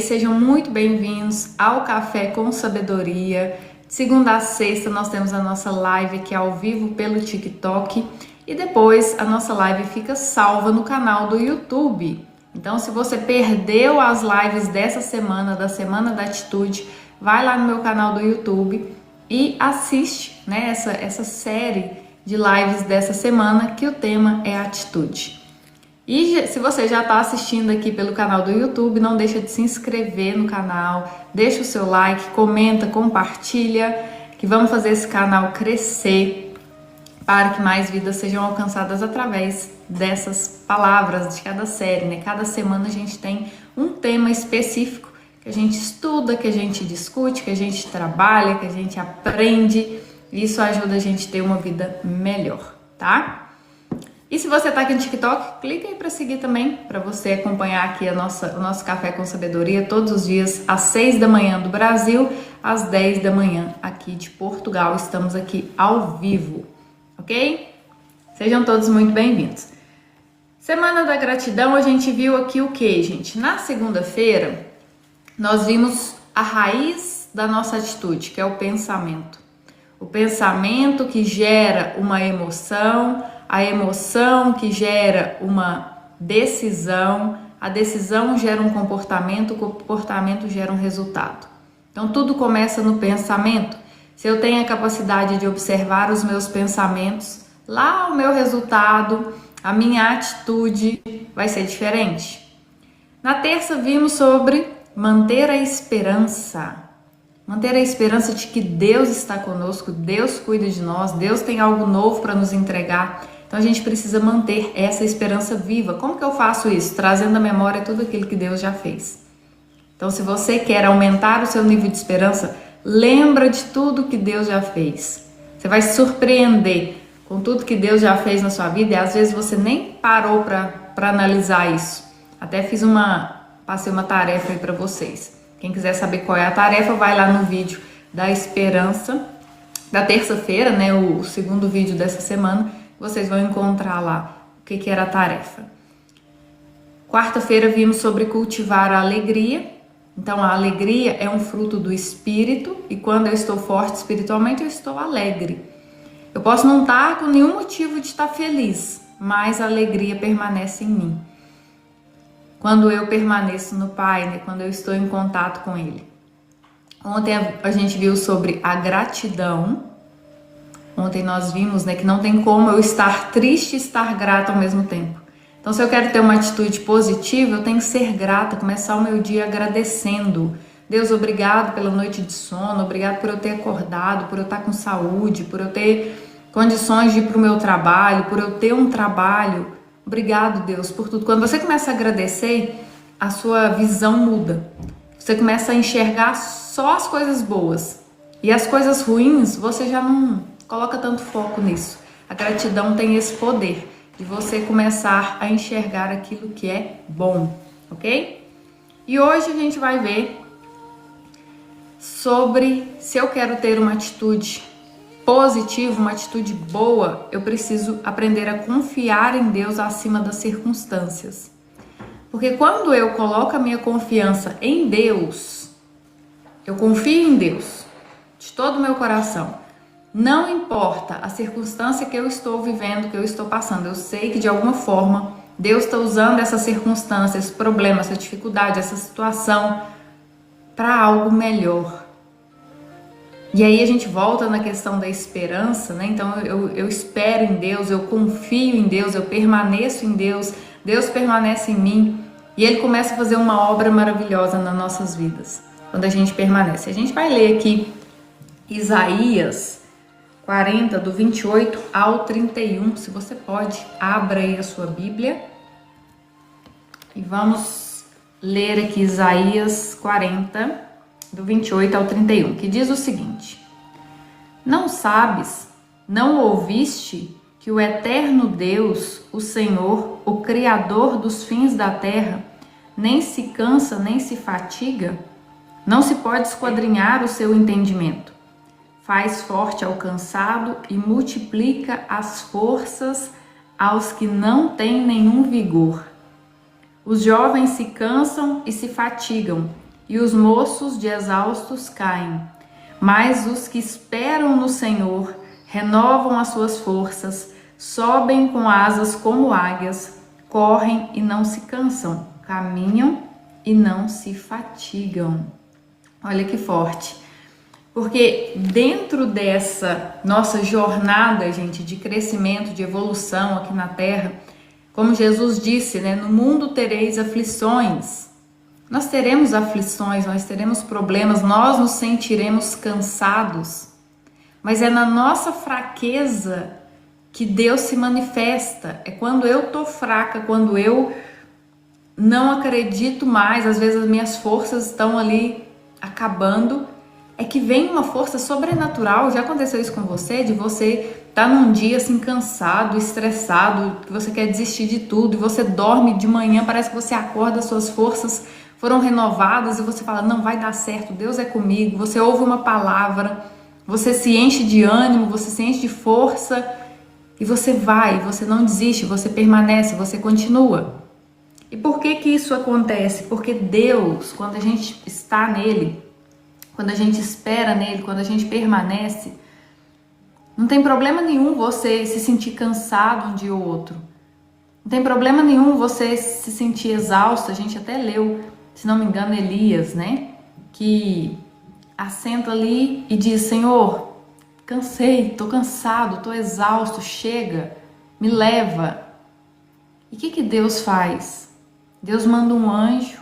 Sejam muito bem-vindos ao Café com Sabedoria. De segunda a sexta nós temos a nossa live aqui ao vivo pelo TikTok e depois a nossa live fica salva no canal do YouTube. Então, se você perdeu as lives dessa semana, da Semana da Atitude, vai lá no meu canal do YouTube e assiste, né, essa série de lives dessa semana, que o tema é atitude. E se você já está assistindo aqui pelo canal do YouTube, não deixa de se inscrever no canal, deixa o seu like, comenta, compartilha, que vamos fazer esse canal crescer para que mais vidas sejam alcançadas através dessas palavras de cada série, né? Cada semana a gente tem um tema específico que a gente estuda, que a gente discute, que a gente trabalha, que a gente aprende. Isso ajuda a gente a ter uma vida melhor, tá? E se você está aqui no TikTok, clica aí para seguir também, para você acompanhar aqui o nosso Café com Sabedoria todos os dias, às 6 da manhã do Brasil, às 10 da manhã aqui de Portugal. Estamos aqui ao vivo, ok? Sejam todos muito bem-vindos. Semana da Gratidão, a gente viu aqui o que, gente? Na segunda-feira, nós vimos a raiz da nossa atitude, que é o pensamento. O pensamento que gera uma emoção, a emoção que gera uma decisão, a decisão gera um comportamento, o comportamento gera um resultado. Então tudo começa no pensamento. Se eu tenho a capacidade de observar os meus pensamentos, lá o meu resultado, a minha atitude vai ser diferente. Na terça vimos sobre manter a esperança. Manter a esperança de que Deus está conosco, Deus cuida de nós, Deus tem algo novo para nos entregar. Então a gente precisa manter essa esperança viva. Como que eu faço isso? Trazendo à memória tudo aquilo que Deus já fez. Então, se você quer aumentar o seu nível de esperança, lembra de tudo que Deus já fez. Você vai se surpreender com tudo que Deus já fez na sua vida e às vezes você nem parou para analisar isso. Até passei uma tarefa aí para vocês. Quem quiser saber qual é a tarefa, vai lá no vídeo da esperança da terça-feira, né, o segundo vídeo dessa semana. Vocês vão encontrar lá o que era a tarefa. Quarta-feira vimos sobre cultivar a alegria. Então, a alegria é um fruto do espírito e quando eu estou forte espiritualmente, eu estou alegre. Eu posso não estar com nenhum motivo de estar feliz, mas a alegria permanece em mim. Quando eu permaneço no Pai, né? Quando eu estou em contato com Ele. Ontem a gente viu sobre a gratidão. Ontem nós vimos, né, que não tem como eu estar triste e estar grata ao mesmo tempo. Então, se eu quero ter uma atitude positiva, eu tenho que ser grata, começar o meu dia agradecendo. Deus, obrigado pela noite de sono, obrigado por eu ter acordado, por eu estar com saúde, por eu ter condições de ir para o meu trabalho, por eu ter um trabalho. Obrigado, Deus, por tudo. Quando você começa a agradecer, a sua visão muda. Você começa a enxergar só as coisas boas. E as coisas ruins, você já não coloca tanto foco nisso. A gratidão tem esse poder de você começar a enxergar aquilo que é bom, ok? E hoje a gente vai ver sobre se eu quero ter uma atitude positiva, uma atitude boa, eu preciso aprender a confiar em Deus acima das circunstâncias. Porque quando eu coloco a minha confiança em Deus, eu confio em Deus de todo o meu coração. Não importa a circunstância que eu estou vivendo, que eu estou passando, eu sei que de alguma forma Deus está usando essa circunstância, esse problema, essa dificuldade, essa situação para algo melhor. E aí a gente volta na questão da esperança, né? Então eu espero em Deus, eu confio em Deus, eu permaneço em Deus, Deus permanece em mim e Ele começa a fazer uma obra maravilhosa nas nossas vidas, quando a gente permanece. A gente vai ler aqui Isaías 40, do 28 ao 31, se você pode, abra aí a sua Bíblia e vamos ler aqui Isaías 40, do 28 ao 31, que diz o seguinte: Não sabes, não ouviste que o eterno Deus, o Senhor, o Criador dos fins da terra, nem se cansa, nem se fatiga? Não se pode esquadrinhar o seu entendimento. Faz forte ao cansado e multiplica as forças aos que não têm nenhum vigor. Os jovens se cansam e se fatigam, e os moços de exaustos caem. Mas os que esperam no Senhor renovam as suas forças, sobem com asas como águias, correm e não se cansam, caminham e não se fatigam. Olha que forte. Porque dentro dessa nossa jornada, gente, de crescimento, de evolução aqui na Terra, como Jesus disse, né, no mundo tereis aflições. Nós teremos aflições, nós teremos problemas, nós nos sentiremos cansados. Mas é na nossa fraqueza que Deus se manifesta. É quando eu tô fraca, quando eu não acredito mais, às vezes as minhas forças estão ali acabando, é que vem uma força sobrenatural. Já aconteceu isso com você? De você estar num dia assim cansado, estressado, que você quer desistir de tudo, e você dorme de manhã, parece que você acorda, suas forças foram renovadas e você fala, não vai dar certo, Deus é comigo. Você ouve uma palavra, você se enche de ânimo, você se enche de força e você vai, você não desiste, você permanece, você continua. E por que que isso acontece? Porque Deus, quando a gente está nele, quando a gente espera nele, quando a gente permanece, não tem problema nenhum você se sentir cansado um dia ou outro. Não tem problema nenhum você se sentir exausto. A gente até leu, se não me engano, Elias, né? Que assenta ali e diz, Senhor, cansei, tô cansado, tô exausto, chega, me leva. E o que Deus faz? Deus manda um anjo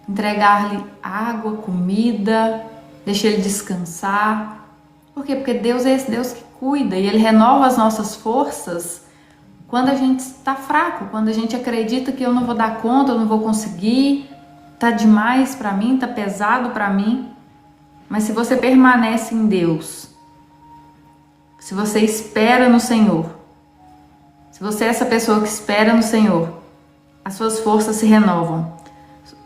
entregar-lhe água, comida, deixa ele descansar. Por quê? Porque Deus é esse Deus que cuida e ele renova as nossas forças quando a gente está fraco, quando a gente acredita que eu não vou dar conta, eu não vou conseguir, tá demais para mim, tá pesado para mim. Mas se você permanece em Deus, se você espera no Senhor, se você é essa pessoa que espera no Senhor, as suas forças se renovam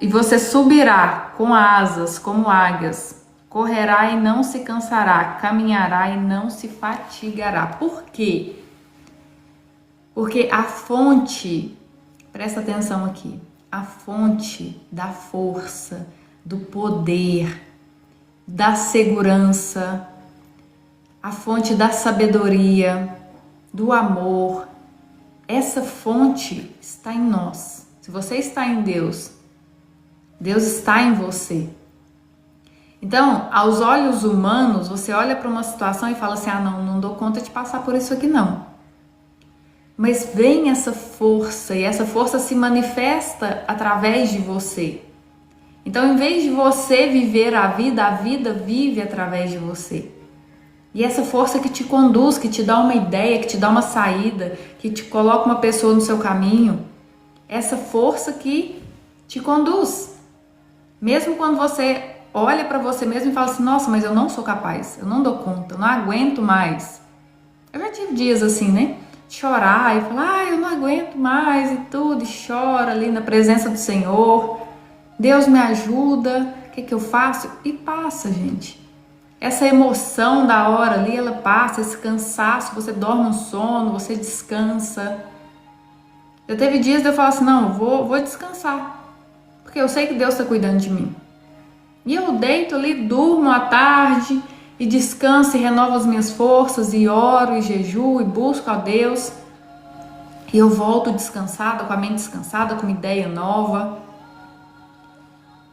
e você subirá com asas como águias, correrá e não se cansará, caminhará e não se fatigará. Por quê? Porque a fonte, presta atenção aqui, a fonte da força, do poder, da segurança, a fonte da sabedoria, do amor, essa fonte está em nós. Se você está em Deus, Deus está em você. Então, aos olhos humanos, você olha para uma situação e fala assim, não dou conta de passar por isso aqui não. Mas vem essa força e essa força se manifesta através de você. Então, em vez de você viver a vida vive através de você. E essa força que te conduz, que te dá uma ideia, que te dá uma saída, que te coloca uma pessoa no seu caminho, essa força que te conduz. Mesmo quando você olha para você mesmo e fala assim, nossa, mas eu não sou capaz, eu não dou conta, eu não aguento mais. Eu já tive dias assim, né? Chorar e falar, eu não aguento mais e tudo, e chora ali na presença do Senhor. Deus me ajuda, o que eu faço? E passa, gente. Essa emoção da hora ali, ela passa, esse cansaço, você dorme um sono, você descansa. Já teve dias de eu falar assim, não, vou descansar, porque eu sei que Deus está cuidando de mim. E eu deito ali, durmo à tarde e descanso e renovo as minhas forças e oro e jejuo e busco a Deus. E eu volto descansada, com a mente descansada, com uma ideia nova.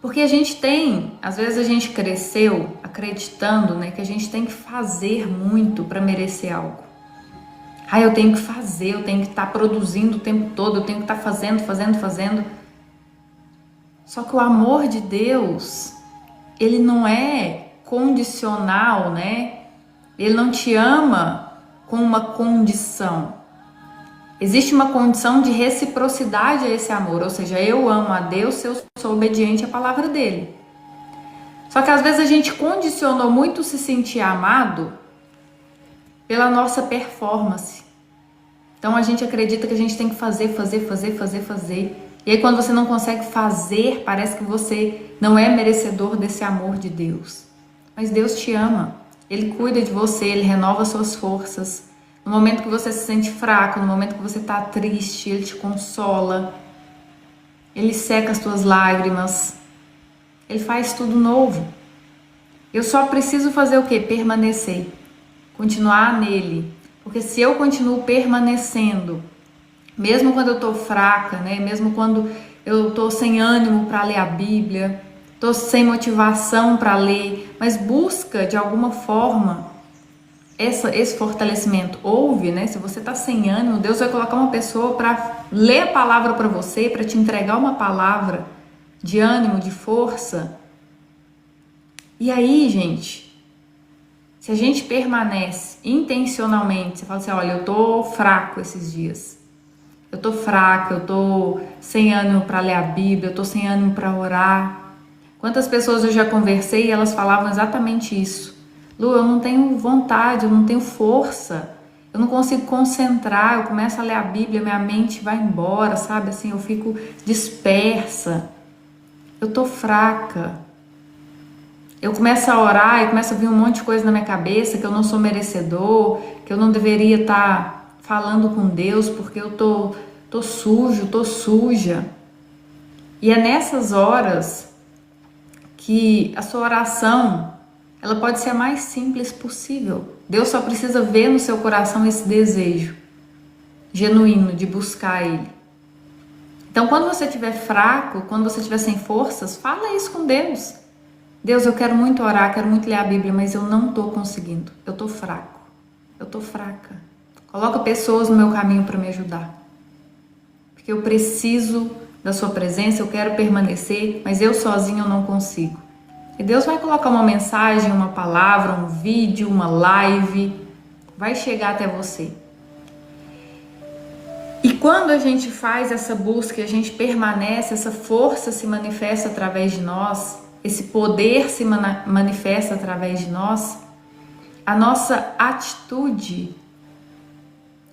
Porque a gente tem, às vezes a gente cresceu acreditando, né, que a gente tem que fazer muito para merecer algo. Eu tenho que fazer, eu tenho que estar produzindo o tempo todo, eu tenho que estar fazendo. Só que o amor de Deus, ele não é condicional, né? Ele não te ama com uma condição. Existe uma condição de reciprocidade a esse amor, ou seja, eu amo a Deus se eu sou obediente à palavra dele. Só que às vezes a gente condicionou muito se sentir amado pela nossa performance. Então a gente acredita que a gente tem que fazer. E aí quando você não consegue fazer, parece que você não é merecedor desse amor de Deus. Mas Deus te ama, Ele cuida de você, Ele renova suas forças. No momento que você se sente fraco, no momento que você está triste, Ele te consola. Ele seca as tuas lágrimas. Ele faz tudo novo. Eu só preciso fazer o quê? Permanecer. Continuar nele. Porque se eu continuo permanecendo, mesmo quando eu tô fraca, né? Mesmo quando eu tô sem ânimo para ler a Bíblia, tô sem motivação para ler, mas busca de alguma forma esse fortalecimento. Ouve, né? Se você tá sem ânimo, Deus vai colocar uma pessoa para ler a palavra para você, para te entregar uma palavra de ânimo, de força. E aí, gente, se a gente permanece intencionalmente, você fala assim, olha, eu tô fraco esses dias. Eu tô fraca, eu tô sem ânimo para ler a Bíblia, eu tô sem ânimo para orar. Quantas pessoas eu já conversei e elas falavam exatamente isso. Lu, eu não tenho vontade, eu não tenho força, eu não consigo concentrar, eu começo a ler a Bíblia, minha mente vai embora, sabe? Assim, eu fico dispersa, eu tô fraca. Eu começo a orar e começo a vir um monte de coisa na minha cabeça, que eu não sou merecedor, que eu não deveria estar falando com Deus, porque eu tô sujo, tô suja. E é nessas horas que a sua oração, ela pode ser a mais simples possível. Deus só precisa ver no seu coração esse desejo genuíno de buscar Ele. Então, quando você estiver fraco, quando você estiver sem forças, fala isso com Deus. Deus, eu quero muito orar, quero muito ler a Bíblia, mas eu não estou conseguindo. Eu estou fraco. Eu estou fraca. Coloca pessoas no meu caminho para me ajudar. Porque eu preciso da sua presença, eu quero permanecer, mas eu sozinho eu não consigo. E Deus vai colocar uma mensagem, uma palavra, um vídeo, uma live, vai chegar até você. E quando a gente faz essa busca, a gente permanece, essa força se manifesta através de nós, esse poder se manifesta através de nós, a nossa atitude,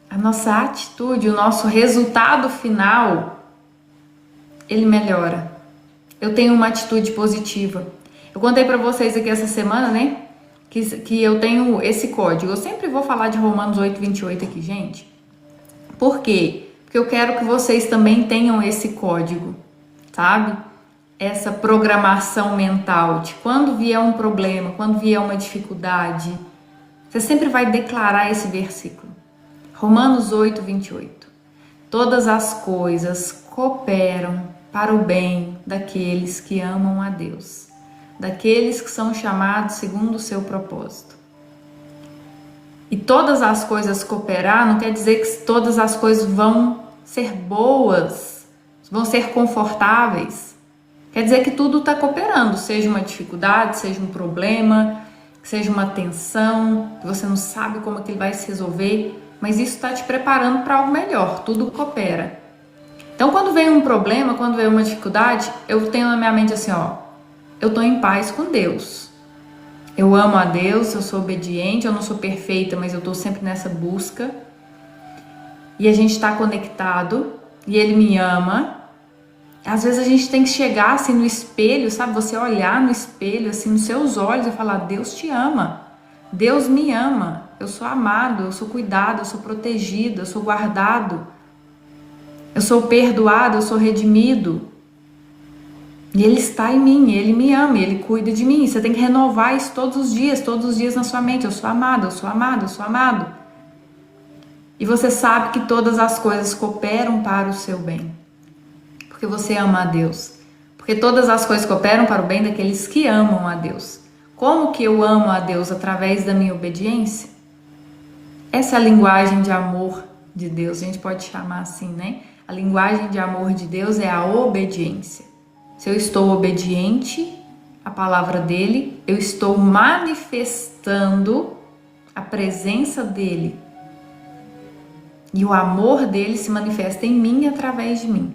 o nosso resultado final, ele melhora. Eu tenho uma atitude positiva. Eu contei para vocês aqui essa semana, né, que eu tenho esse código. Eu sempre vou falar de Romanos 8:28 aqui, gente. Por quê? Porque eu quero que vocês também tenham esse código, sabe? Essa programação mental de quando vier um problema, quando vier uma dificuldade, você sempre vai declarar esse versículo. Romanos 8:28. Todas as coisas cooperam para o bem daqueles que amam a Deus, daqueles que são chamados segundo o seu propósito. E todas as coisas cooperar não quer dizer que todas as coisas vão ser boas, vão ser confortáveis. Quer dizer que tudo está cooperando, seja uma dificuldade, seja um problema, seja uma tensão, que você não sabe como aquilo vai se resolver, mas isso está te preparando para algo melhor, tudo coopera. Então, quando vem um problema, quando vem uma dificuldade, eu tenho na minha mente assim, ó, eu estou em paz com Deus. Eu amo a Deus, eu sou obediente, eu não sou perfeita, mas eu estou sempre nessa busca. E a gente está conectado, e Ele me ama. Às vezes a gente tem que chegar assim no espelho, sabe? Você olhar no espelho, assim, nos seus olhos e falar, Deus te ama, Deus me ama, eu sou amado, eu sou cuidado, eu sou protegido, eu sou guardado, eu sou perdoado, eu sou redimido. E Ele está em mim, Ele me ama, Ele cuida de mim. Você tem que renovar isso todos os dias na sua mente. Eu sou amado, eu sou amado, eu sou amado. E você sabe que todas as coisas cooperam para o seu bem. Porque você ama a Deus. Porque todas as coisas cooperam para o bem daqueles que amam a Deus. Como que eu amo a Deus? Através da minha obediência? Essa é a linguagem de amor de Deus. A gente pode chamar assim, né? A linguagem de amor de Deus é a obediência. Se eu estou obediente à palavra dele, eu estou manifestando a presença dele. E o amor dele se manifesta em mim e através de mim.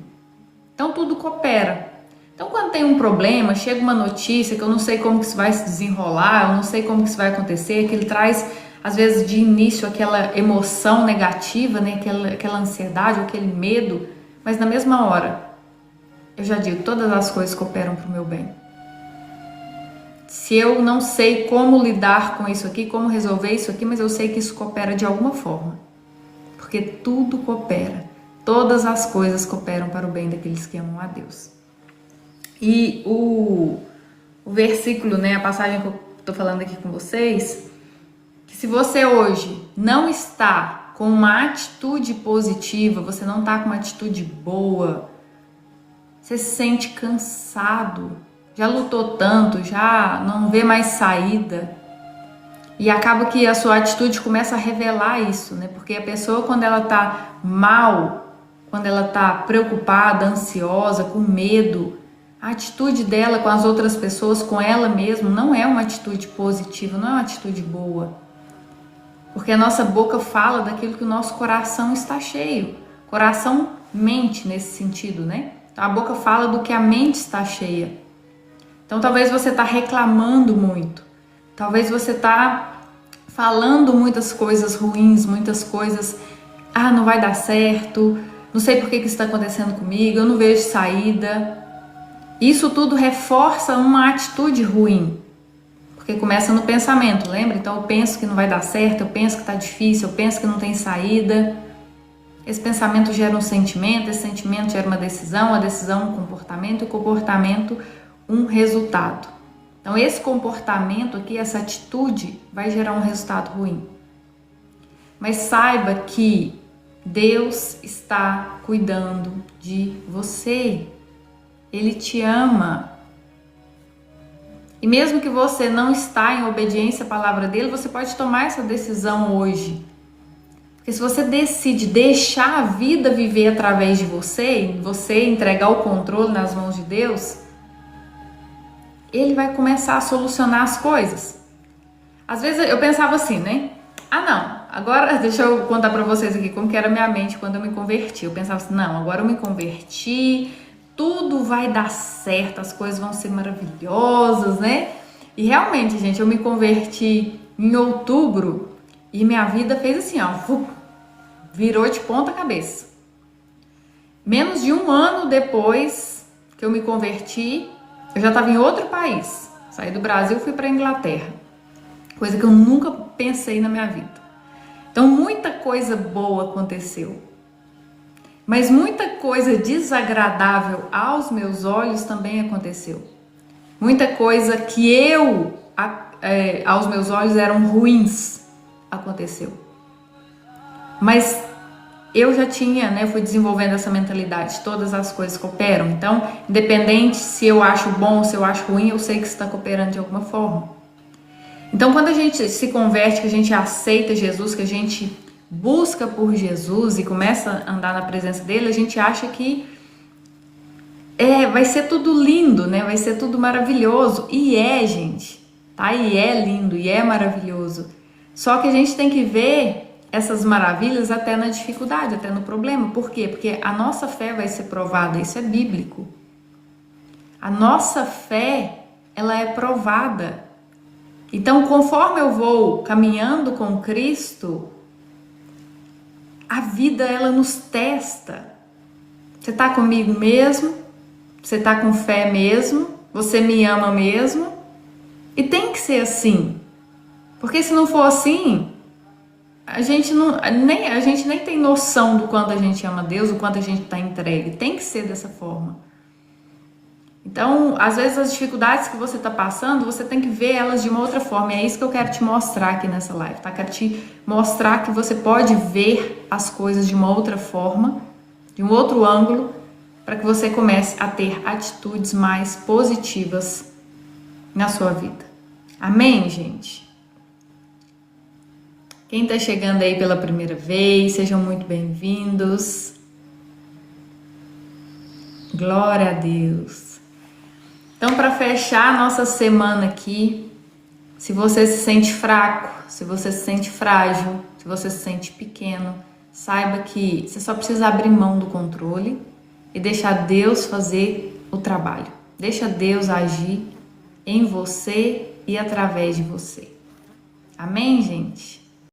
Então tudo coopera. Então quando tem um problema, chega uma notícia que eu não sei como que isso vai se desenrolar, eu não sei como que isso vai acontecer, que ele traz às vezes de início aquela emoção negativa, né? aquela ansiedade, aquele medo, mas na mesma hora eu já digo, todas as coisas cooperam para o meu bem. Se eu não sei como lidar com isso aqui, como resolver isso aqui, mas eu sei que isso coopera de alguma forma. Porque tudo coopera. Todas as coisas cooperam para o bem daqueles que amam a Deus. E o o versículo, né, a passagem que eu tô falando aqui com vocês, que se você hoje não está com uma atitude positiva, você não tá com uma atitude boa, você se sente cansado, já lutou tanto, já não vê mais saída, e acaba que a sua atitude começa a revelar isso, né? Porque a pessoa, quando ela tá mal, quando ela tá preocupada, ansiosa, com medo, a atitude dela com as outras pessoas, com ela mesma, não é uma atitude positiva, não é uma atitude boa. Porque a nossa boca fala daquilo que o nosso coração está cheio. Coração mente nesse sentido, né? Então a boca fala do que a mente está cheia. Então talvez você está reclamando muito. Talvez você está falando muitas coisas ruins, muitas coisas, não vai dar certo, não sei por que isso está acontecendo comigo, eu não vejo saída. Isso tudo reforça uma atitude ruim, porque começa no pensamento, lembra? Então eu penso que não vai dar certo, eu penso que está difícil, eu penso que não tem saída. Esse pensamento gera um sentimento, esse sentimento gera uma decisão, a decisão um comportamento, e o comportamento um resultado. Então esse comportamento aqui, essa atitude vai gerar um resultado ruim. Mas saiba que Deus está cuidando de você. Ele te ama. E mesmo que você não está em obediência à palavra dele, você pode tomar essa decisão hoje. Porque se você decide deixar a vida viver através de você, você entregar o controle nas mãos de Deus, ele vai começar a solucionar as coisas. Às vezes eu pensava assim, né? Não, agora deixa eu contar pra vocês aqui como que era a minha mente quando eu me converti. Eu pensava assim, não, agora eu me converti, tudo vai dar certo, as coisas vão ser maravilhosas, né? E realmente, gente, eu me converti em outubro e minha vida fez assim, virou de ponta cabeça. Menos de um ano depois que eu me converti, eu já estava em outro país. Saí do Brasil e fui para a Inglaterra. Coisa que eu nunca pensei na minha vida. Então, muita coisa boa aconteceu. Mas muita coisa desagradável aos meus olhos também aconteceu. Muita coisa que aos meus olhos eram ruins, aconteceu. Mas eu já tinha, fui desenvolvendo essa mentalidade, todas as coisas cooperam. Então, independente se eu acho bom ou se eu acho ruim, eu sei que está cooperando de alguma forma. Então, quando a gente se converte, que a gente aceita Jesus, que a gente busca por Jesus e começa a andar na presença dele, a gente acha que vai ser tudo lindo, né? Vai ser tudo maravilhoso. E gente, tá? E é lindo, e é maravilhoso. Só que a gente tem que ver essas maravilhas até na dificuldade, até no problema. Por quê? Porque a nossa fé vai ser provada, isso é bíblico. A nossa fé, ela é provada. Então, conforme eu vou caminhando com Cristo, a vida, ela nos testa. Você tá comigo mesmo? Você tá com fé mesmo? Você me ama mesmo? E tem que ser assim. Porque se não for assim, a gente nem tem noção do quanto a gente ama Deus, do quanto a gente está entregue. Tem que ser dessa forma. Então, às vezes as dificuldades que você está passando, você tem que ver elas de uma outra forma. E é isso que eu quero te mostrar aqui nessa live, tá? Quero te mostrar que você pode ver as coisas de uma outra forma, de um outro ângulo, para que você comece a ter atitudes mais positivas na sua vida. Amém, gente? Quem está chegando aí pela primeira vez, sejam muito bem-vindos. Glória a Deus. Então, para fechar a nossa semana aqui, se você se sente fraco, se você se sente frágil, se você se sente pequeno, saiba que você só precisa abrir mão do controle e deixar Deus fazer o trabalho. Deixa Deus agir em você e através de você. Amém, gente?